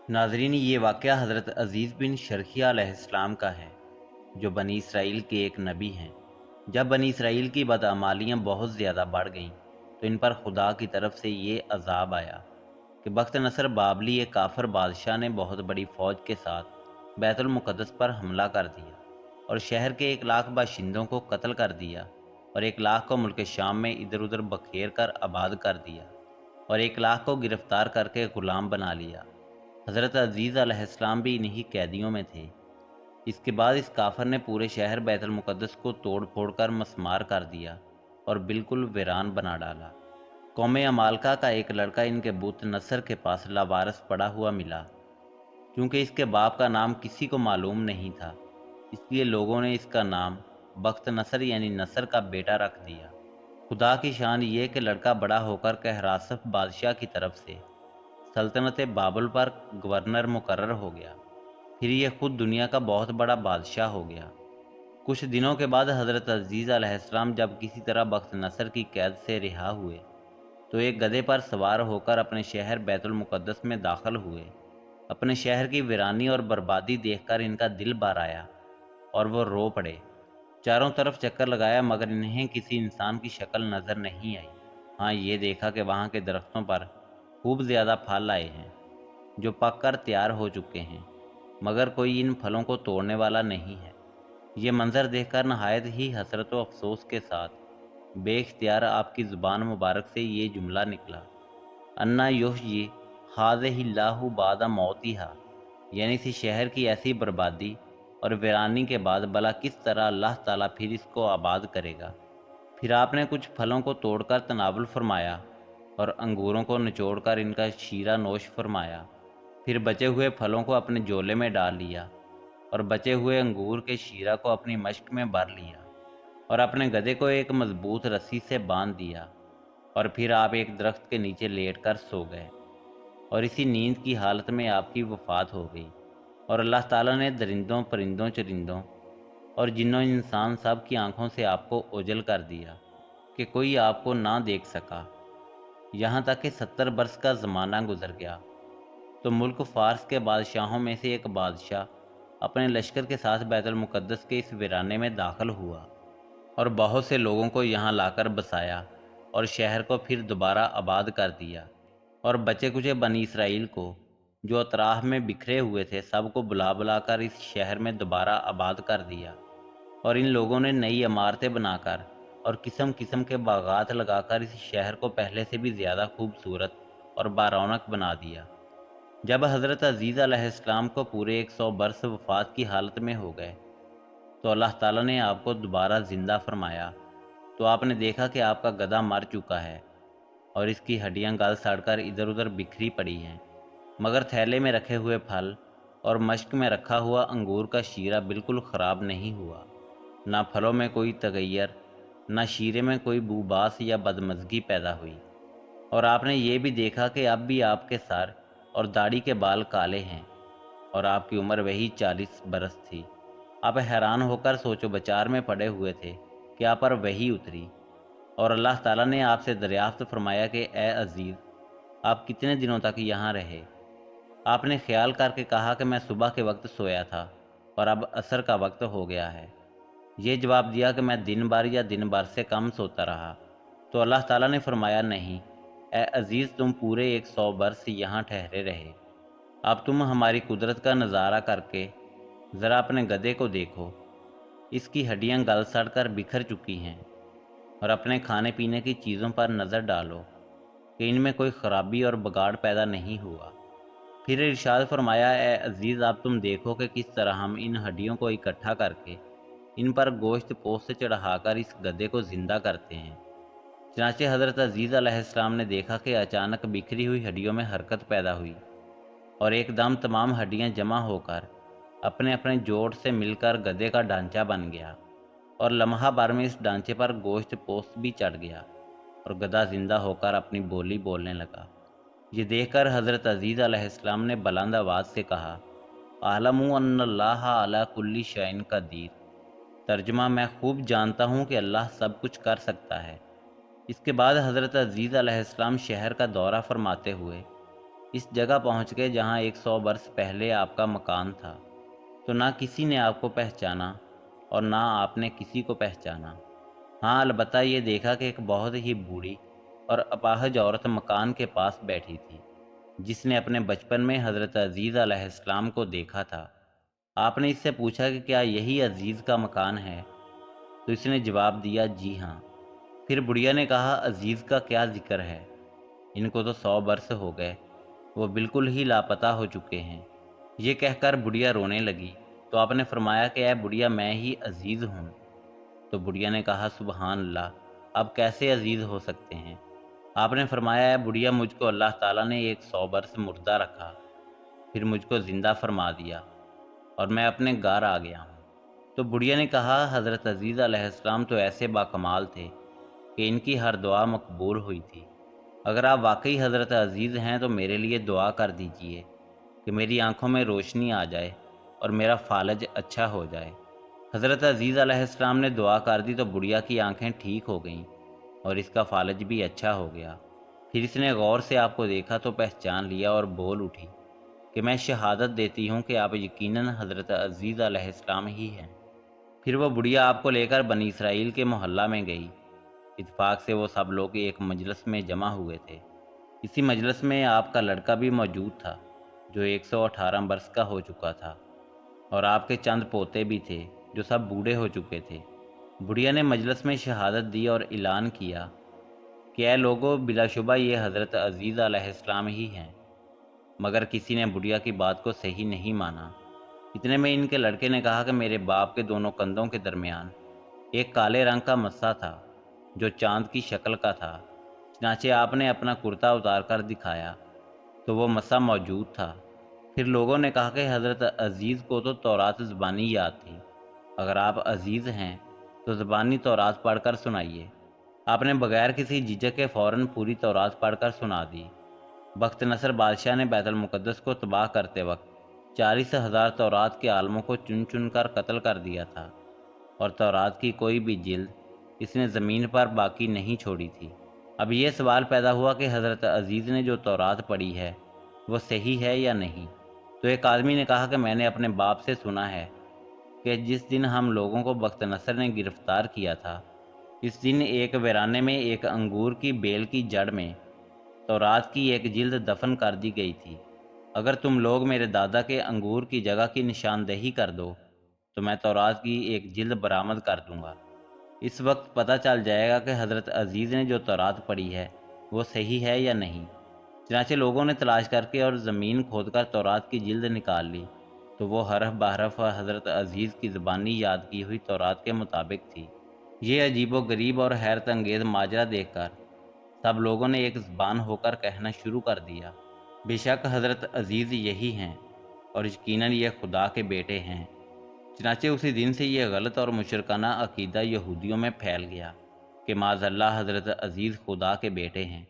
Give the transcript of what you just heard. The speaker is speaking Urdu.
ناظرین، یہ واقعہ حضرت عزیز بن شرخیہ علیہ السلام کا ہے، جو بنی اسرائیل کے ایک نبی ہیں۔ جب بنی اسرائیل کی بدعمالیاں بہت زیادہ بڑھ گئیں تو ان پر خدا کی طرف سے یہ عذاب آیا کہ بخت نصر بابلی ایک کافر بادشاہ نے بہت بڑی فوج کے ساتھ بیت المقدس پر حملہ کر دیا اور شہر کے 1 لاکھ باشندوں کو قتل کر دیا، اور 1 لاکھ کو ملک شام میں ادھر ادھر بکھیر کر آباد کر دیا، اور 1 لاکھ کو گرفتار کر کے غلام بنا لیا۔ حضرت عزیز علیہ السلام بھی انہی قیدیوں میں تھے۔ اس کے بعد اس کافر نے پورے شہر بیت المقدس کو توڑ پھوڑ کر مسمار کر دیا اور بالکل ویران بنا ڈالا۔ قوم عمالقہ کا ایک لڑکا ان کے بت نصر کے پاس لاوارث پڑا ہوا ملا۔ کیونکہ اس کے باپ کا نام کسی کو معلوم نہیں تھا، اس لیے لوگوں نے اس کا نام بخت نصر یعنی نصر کا بیٹا رکھ دیا۔ خدا کی شان یہ کہ لڑکا بڑا ہو کر کہراسف بادشاہ کی طرف سے سلطنت بابل پر گورنر مقرر ہو گیا۔ پھر یہ خود دنیا کا بہت بڑا بادشاہ ہو گیا۔ کچھ دنوں کے بعد حضرت عزیز علیہ السلام جب کسی طرح بخت نصر کی قید سے رہا ہوئے تو ایک گدھے پر سوار ہو کر اپنے شہر بیت المقدس میں داخل ہوئے۔ اپنے شہر کی ویرانی اور بربادی دیکھ کر ان کا دل بھر آیا اور وہ رو پڑے۔ چاروں طرف چکر لگایا مگر انہیں کسی انسان کی شکل نظر نہیں آئی۔ ہاں، یہ دیکھا کہ وہاں کے درختوں پر خوب زیادہ پھل آئے ہیں جو پک کر تیار ہو چکے ہیں، مگر کوئی ان پھلوں کو توڑنے والا نہیں ہے۔ یہ منظر دیکھ کر نہایت ہی حسرت و افسوس کے ساتھ بے اختیار آپ کی زبان مبارک سے یہ جملہ نکلا: انا یحیی ہذہ اللہ بعد موتہا، یعنی اسی شہر کی ایسی بربادی اور ویرانی کے بعد بھلا کس طرح اللہ تعالیٰ پھر اس کو آباد کرے گا۔ پھر آپ نے کچھ پھلوں کو توڑ کر تناول فرمایا اور انگوروں کو نچوڑ کر ان کا شیرہ نوش فرمایا۔ پھر بچے ہوئے پھلوں کو اپنے جولے میں ڈال لیا اور بچے ہوئے انگور کے شیرہ کو اپنی مشک میں بھر لیا اور اپنے گدھے کو ایک مضبوط رسی سے باندھ دیا، اور پھر آپ ایک درخت کے نیچے لیٹ کر سو گئے، اور اسی نیند کی حالت میں آپ کی وفات ہو گئی۔ اور اللہ تعالیٰ نے درندوں، پرندوں، چرندوں اور جنوں انسان سب کی آنکھوں سے آپ کو اوجھل کر دیا کہ کوئی آپ کو نہ دیکھ سکا، یہاں تک کہ 70 برس کا زمانہ گزر گیا۔ تو ملک فارس کے بادشاہوں میں سے ایک بادشاہ اپنے لشکر کے ساتھ بیت المقدس کے اس ویرانے میں داخل ہوا اور بہت سے لوگوں کو یہاں لا کر بسایا اور شہر کو پھر دوبارہ آباد کر دیا، اور بچے کچے بنی اسرائیل کو جو اطراف میں بکھرے ہوئے تھے سب کو بلا بلا کر اس شہر میں دوبارہ آباد کر دیا، اور ان لوگوں نے نئی عمارتیں بنا کر اور قسم قسم کے باغات لگا کر اس شہر کو پہلے سے بھی زیادہ خوبصورت اور بارونق بنا دیا۔ جب حضرت عزیز علیہ السلام کو پورے 100 برس وفات کی حالت میں ہو گئے تو اللہ تعالیٰ نے آپ کو دوبارہ زندہ فرمایا، تو آپ نے دیکھا کہ آپ کا گدھا مر چکا ہے اور اس کی ہڈیاں گل سڑ کر ادھر ادھر بکھری پڑی ہیں، مگر تھیلے میں رکھے ہوئے پھل اور مشک میں رکھا ہوا انگور کا شیرہ بالکل خراب نہیں ہوا۔ نہ پھلوں میں کوئی تغیر، نہ شیرے میں کوئی بوباس یا بدمزگی پیدا ہوئی۔ اور آپ نے یہ بھی دیکھا کہ اب بھی آپ کے سر اور داڑھی کے بال کالے ہیں، اور آپ کی عمر وہی 40 برس تھی۔ آپ حیران ہو کر سوچ و بچار میں پڑے ہوئے تھے کہ آپ پر وحی اتری، اور اللہ تعالیٰ نے آپ سے دریافت فرمایا کہ اے عزیز، آپ کتنے دنوں تک یہاں رہے؟ آپ نے خیال کر کے کہا کہ میں صبح کے وقت سویا تھا اور اب عصر کا وقت ہو گیا ہے۔ یہ جواب دیا کہ میں دن بھر یا دن بھر سے کم سوتا رہا۔ تو اللہ تعالیٰ نے فرمایا، نہیں اے عزیز، تم پورے 100 برس یہاں ٹھہرے رہے۔ اب تم ہماری قدرت کا نظارہ کر کے ذرا اپنے گدھے کو دیکھو، اس کی ہڈیاں گل سڑ کر بکھر چکی ہیں، اور اپنے کھانے پینے کی چیزوں پر نظر ڈالو کہ ان میں کوئی خرابی اور بگاڑ پیدا نہیں ہوا۔ پھر ارشاد فرمایا، اے عزیز، اب تم دیکھو کہ کس طرح ہم ان ہڈیوں کو اکٹھا کر کے ان پر گوشت پوست چڑھا کر اس گدھے کو زندہ کرتے ہیں۔ چنانچہ حضرت عزیز علیہ السلام نے دیکھا کہ اچانک بکھری ہوئی ہڈیوں میں حرکت پیدا ہوئی، اور ایک دم تمام ہڈیاں جمع ہو کر اپنے اپنے جوڑ سے مل کر گدھے کا ڈھانچہ بن گیا، اور لمحہ بھر میں اس ڈھانچے پر گوشت پوست بھی چڑھ گیا اور گدھا زندہ ہو کر اپنی بولی بولنے لگا۔ یہ دیکھ کر حضرت عزیز علیہ السلام نے بلند آواز سے کہا، اعلم ان اللہ علی کل شیء قدیر۔ ترجمہ: میں خوب جانتا ہوں کہ اللہ سب کچھ کر سکتا ہے۔ اس کے بعد حضرت عزیز علیہ السلام شہر کا دورہ فرماتے ہوئے اس جگہ پہنچ گئے جہاں 100 برس پہلے آپ کا مکان تھا، تو نہ کسی نے آپ کو پہچانا اور نہ آپ نے کسی کو پہچانا۔ ہاں، البتہ یہ دیکھا کہ ایک بہت ہی بوڑھی اور اپاہج عورت مکان کے پاس بیٹھی تھی، جس نے اپنے بچپن میں حضرت عزیز علیہ السلام کو دیکھا تھا۔ آپ نے اس سے پوچھا کہ کیا یہی عزیز کا مکان ہے؟ تو اس نے جواب دیا، جی ہاں۔ پھر بڑھیا نے کہا، عزیز کا کیا ذکر ہے؟ ان کو تو 100 برس ہو گئے، وہ بالکل ہی لاپتہ ہو چکے ہیں۔ یہ کہہ کر بڑھیا رونے لگی، تو آپ نے فرمایا کہ اے بڑھیا، میں ہی عزیز ہوں۔ تو بڑھیا نے کہا، سبحان اللہ، اب کیسے عزیز ہو سکتے ہیں؟ آپ نے فرمایا، اے بڑھیا، مجھ کو اللہ تعالیٰ نے 100 برس مردہ رکھا، پھر مجھ کو زندہ فرما دیا اور میں اپنے گھر آ گیا ہوں۔ تو بڑھیا نے کہا، حضرت عزیز علیہ السلام تو ایسے باکمال تھے کہ ان کی ہر دعا مقبول ہوئی تھی۔ اگر آپ واقعی حضرت عزیز ہیں تو میرے لیے دعا کر دیجئے کہ میری آنکھوں میں روشنی آ جائے اور میرا فالج اچھا ہو جائے۔ حضرت عزیز علیہ السلام نے دعا کر دی تو بڑھیا کی آنکھیں ٹھیک ہو گئیں اور اس کا فالج بھی اچھا ہو گیا۔ پھر اس نے غور سے آپ کو دیکھا تو پہچان لیا اور بول اٹھی کہ میں شہادت دیتی ہوں کہ آپ یقیناً حضرت عزیز علیہ السلام ہی ہیں۔ پھر وہ بڑھیا آپ کو لے کر بنی اسرائیل کے محلہ میں گئی۔ اتفاق سے وہ سب لوگ ایک مجلس میں جمع ہوئے تھے۔ اسی مجلس میں آپ کا لڑکا بھی موجود تھا جو 118 برس کا ہو چکا تھا، اور آپ کے چند پوتے بھی تھے جو سب بوڑھے ہو چکے تھے۔ بڑھیا نے مجلس میں شہادت دی اور اعلان کیا کہ اے لوگو، بلا شبہ یہ حضرت عزیز علیہ السلام ہی ہیں۔ مگر کسی نے بڑھیا کی بات کو صحیح نہیں مانا۔ اتنے میں ان کے لڑکے نے کہا کہ میرے باپ کے دونوں کندھوں کے درمیان ایک کالے رنگ کا مسا تھا جو چاند کی شکل کا تھا۔ چنانچہ آپ نے اپنا کرتا اتار کر دکھایا تو وہ مسا موجود تھا۔ پھر لوگوں نے کہا کہ حضرت عزیز کو تو تورات زبانی یاد تھی، اگر آپ عزیز ہیں تو زبانی تورات پڑھ کر سنائیے۔ آپ نے بغیر کسی جھجک کے فوراً پوری تورات پڑھ کر سنا دی۔ بخت نصر بادشاہ نے بیت المقدس کو تباہ کرتے وقت 40,000 تورات کے عالموں کو چن چن کر قتل کر دیا تھا، اور تورات کی کوئی بھی جلد اس نے زمین پر باقی نہیں چھوڑی تھی۔ اب یہ سوال پیدا ہوا کہ حضرت عزیز نے جو تورات پڑھی ہے وہ صحیح ہے یا نہیں؟ تو ایک آدمی نے کہا کہ میں نے اپنے باپ سے سنا ہے کہ جس دن ہم لوگوں کو بخت نصر نے گرفتار کیا تھا، اس دن ایک ویرانے میں ایک انگور کی بیل کی جڑ میں تورات کی ایک جلد دفن کر دی گئی تھی۔ اگر تم لوگ میرے دادا کے انگور کی جگہ کی نشاندہی کر دو تو میں تورات کی ایک جلد برآمد کر دوں گا۔ اس وقت پتہ چل جائے گا کہ حضرت عزیز نے جو تورات پڑھی ہے وہ صحیح ہے یا نہیں۔ چنانچہ لوگوں نے تلاش کر کے اور زمین کھود کر تورات کی جلد نکال لی تو وہ حرف بحرف حضرت عزیز کی زبانی یاد کی ہوئی تورات کے مطابق تھی۔ یہ عجیب و غریب اور حیرت انگیز ماجرا دیکھ کر سب لوگوں نے ایک زبان ہو کر کہنا شروع کر دیا، بے شک حضرت عزیز یہی ہیں اور یقیناً یہ خدا کے بیٹے ہیں۔ چنانچہ اسی دن سے یہ غلط اور مشرکانہ عقیدہ یہودیوں میں پھیل گیا کہ معاذ اللہ حضرت عزیز خدا کے بیٹے ہیں۔